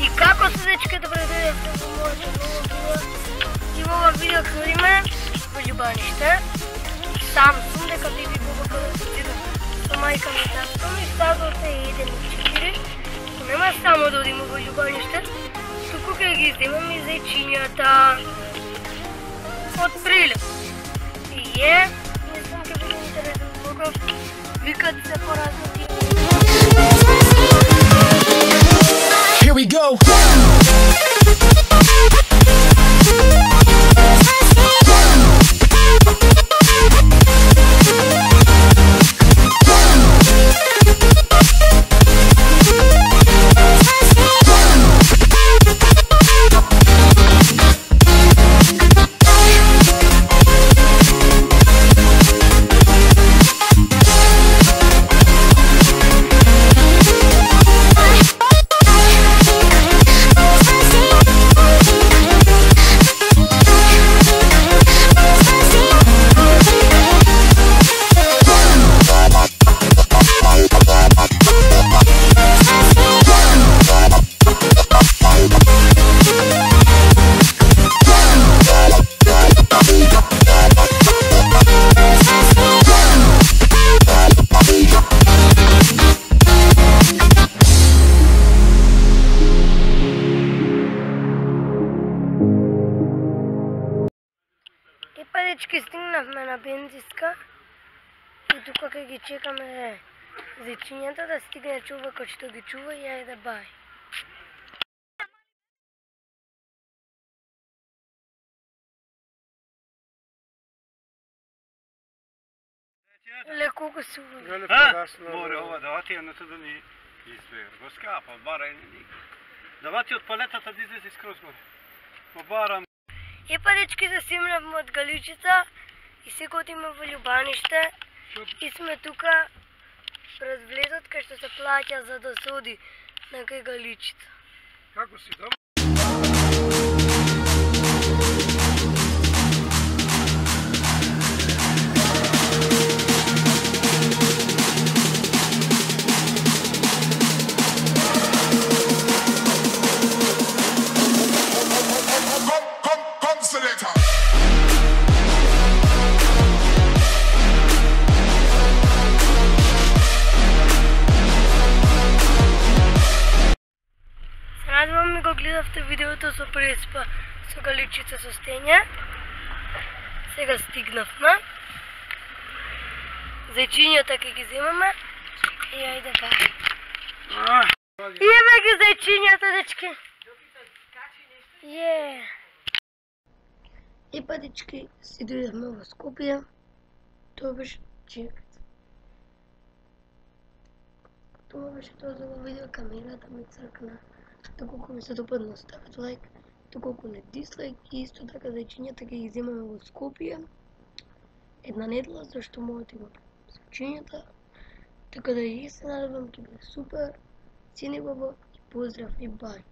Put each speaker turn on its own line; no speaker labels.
И како се дечки да предадете во моето ново видео? И во ова видео ходиме во љубаниште. Сам сум дека би ви помогнал да отидам со мајка ми и татко ми. Стадот е 1 и 4. Нема само да одиме во љубаниште, туку ќе ги земаме зајчињата од Прилеп. И мислам ќе биде интересен многу. Викат се поразни.
Here we go.
Дечки, стигнавме на бензиска и тука ќе ги чекаме зечињата да стигне човекот што ги чува и ајде бај. Ле колку се
Море ова да вати едното да ни избега. Го скапа, бара и ни. Да вати од палетата да излезе скроз горе. Го барам.
Дечки, засимнавме од Галичица и се готиме во љубаниште и сме тука пред влезот кај што се плаќа за да се оди на кај Галичица.
Како си, добро?
Надевам ми го гледавте видеото со преспа со Галичица со Стења. Сега стигнавме. Зајчињата ќе ги земаме и ајде бај. Имаме ги зајчињата, дечки. Дечки, си дојдевме во Скопје. Тоа беше чекат. Тоа беше тоа за ова видео, камерата ми цркна. Доколку ми се допадна, оставете лайк, доколку не дислайк и исто така зајчињата ќе ги земаме во Скопје една недела, зашто моето има зајчињата. Така да и се надевам ќе биде супер. Цени баба и поздрав и бај.